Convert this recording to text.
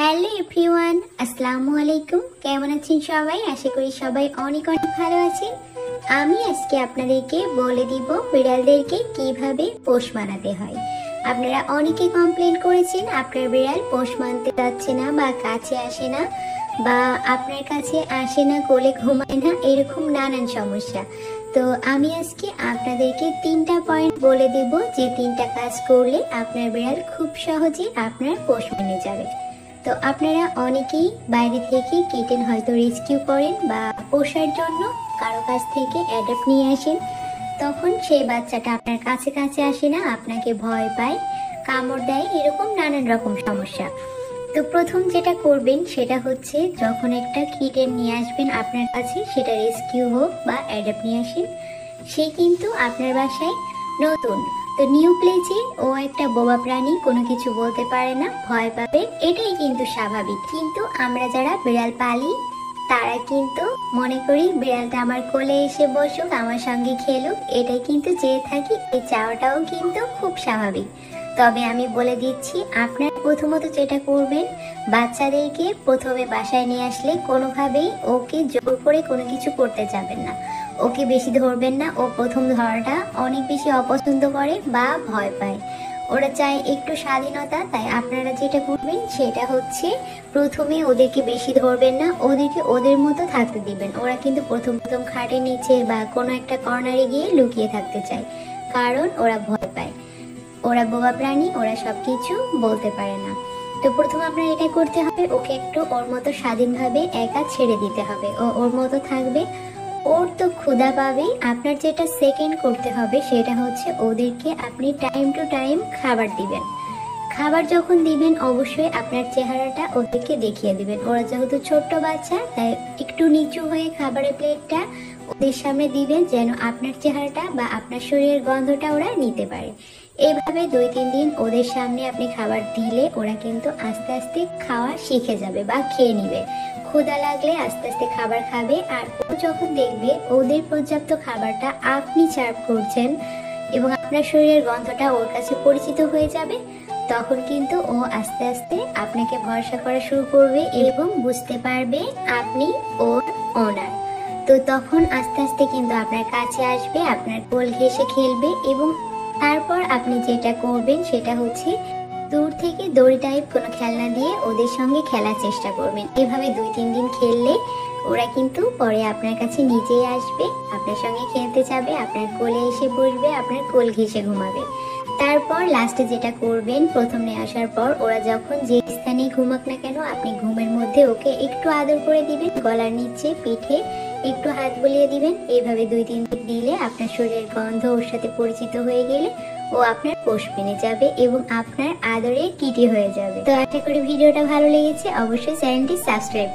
Hello everyone, আসসালামু আলাইকুম। কেমন আছেন সবাই? আশা করি সবাই অনেক অনেক ভালো আছেন। আমি আজকে আপনাদেরকে বলে দিব বিড়ালদেরকে কিভাবে পোষ মানাতে হয়। আপনারা অনেকে কমপ্লেন করেছেন আপনার বিড়াল পোষ মানতে যাচ্ছে না বা কাছে আসে না বা আপনার কাছে আসে না, কোলে ঘুমায় না, এরকম নানান সমস্যা। তো আমি আজকে আপনাদেরকে 3টা পয়েন্ট বলে দেব যে 3টা কাজ করলে আপনার বিড়াল খুব সহজে আপনার পোষ মেনে যাবে। তো আপনারা অনেকেই বাইরে থেকে কিটেন হয়তো রেস্কিউ করেন বা পোষার জন্য কারো কাছ থেকে অ্যাডাপ্ট নিয়ে আসেন, তখন সেই বাচ্চাটা আপনার কাছে কাছে আসে না, আপনাকে ভয় পায়, কামড় দেয়, এরকম নানান রকম সমস্যা। তো প্রথম যেটা করবেন সেটা হচ্ছে যখন একটা কিটেন নিয়ে আসবেন আপনার কাছে, সেটা রেস্কিউ হোক বা অ্যাডাপ্ট নিয়ে আসেন, সে কিন্তু আপনার বাসায় নতুন। তো নিউ প্লেসে ও একটা বোবা প্রাণী, কোনো কিছু বলতে পারে না, ভয় পাবে, এটাই কিন্তু স্বাভাবিক। কিন্তু আমরা যারা বিড়াল পালি তারা কিন্তু মনে করি বিড়ালটা আমার কোলে এসে বসুক, আমার সঙ্গে খেলুক, এটাই কিন্তু চেয়ে থাকি। এই চাওয়াটাও কিন্তু খুব স্বাভাবিক। তবে আমি বলে দিচ্ছি, আপনার প্রথমত যেটা করবেন, বাচ্চাদেরকে প্রথমে বাসায় নিয়ে আসলে কোনোভাবেই ওকে জোর করে কোনো কিছু করতে যাবেন না, ওকে বেশি ধরবেন না। ও প্রথম ধরাটা অনেক বেশি অপছন্দ করে বা ভয় পায়, ওরা চায় একটু স্বাধীনতা। তাই আপনারা যেটা করবেন সেটা হচ্ছে প্রথমে ওদেরকে বেশি ধরবেন না, ওদেরকে ওদের মতো থাকতে দিবেন। ওরা কিন্তু প্রথম প্রথম খাটের নিচে বা কোনো একটা কর্নারে গিয়ে লুকিয়ে থাকতে চায়, কারণ ওরা ভয় পায়, ওরা বোবা প্রাণী, ওরা সবকিছু বলতে পারে না। তো প্রথম আপনার এটা করতে হবে, ওকে একটু ওর মতো স্বাধীনভাবে একা ছেড়ে দিতে হবে, ও ওর মতো থাকবে। ওর তো ক্ষুধা পাবেই। আপনার যেটা সেকেন্ড করতে হবে সেটা হচ্ছে ওদেরকে আপনি টাইম টু টাইম খাবার দিবেন। খাবার যখন দিবেন অবশ্যই আপনার চেহারাটা ওদেরকে দেখিয়ে দিবেন। ওরা যেহেতু ছোট্ট বাচ্চা, তাই একটু নিচু হয়ে খাবারের প্লেটটা ওদের সামনে দিবেন, যেন আপনার চেহারাটা বা আপনার শরীরের গন্ধটা ওরা নিতে পারে। এইভাবে 2-3 দিন ওদের সামনে আপনি খাবার দিলে ওরা কিন্তু আস্তে আস্তে খাওয়া শিখে যাবে বা খেয়ে নিবে। ক্ষুধা লাগলে আস্তে আস্তে খাবার খাবে। আর ও যখন দেখবে ওদের পর্যাপ্ত খাবারটা আপনি সার্ভ করছেন এবং আপনার শরীরের গন্ধটা ওর কাছে পরিচিত হয়ে যাবে, তখন কিন্তু ও আস্তে আস্তে আপনাকে ভরসা করা শুরু করবে এবং বুঝতে পারবে আপনি ওর ওনার। তো তখন আস্তে আস্তে কিন্তু আপনার কাছে আসবে, আপনার কোল ঘেঁষে খেলবে। এবং তারপর আপনি যেটা করবেন সেটা হচ্ছে দূর থেকে দড়ি টাইপ কোনো খেলনা দিয়ে ওদের সঙ্গে খেলার চেষ্টা করবেন। এভাবে 2-3 দিন খেললে ওরা কিন্তু পরে আপনার কাছে নিজেই আসবে, আপনার সঙ্গে খেলতে যাবে, আপনার কোলে এসে বসবে, আপনার কোল ঘেঁষে ঘুমাবে। তারপর লাস্টে যেটা করবেন, প্রথম নিয়ে আসার পর ওরা যখন যে স্থানেই ঘুমাক না কেন, আপনি ঘুমের মধ্যে ওকে একটু আদর করে দিবেন, গলার নিচে, পিঠে একটু হাত বুলিয়ে দিবেন। এইভাবে 2-3 দিন দিলে আপনার শরীরের গন্ধ ওর সাথে পরিচিত হয়ে গেলে ও আপনার পোষ মেনে যাবে এবং আপনার আদরে কিটি হয়ে যাবে। তো আশা করি ভিডিওটা ভালো লেগেছে। অবশ্যই চ্যানেলটি সাবস্ক্রাইব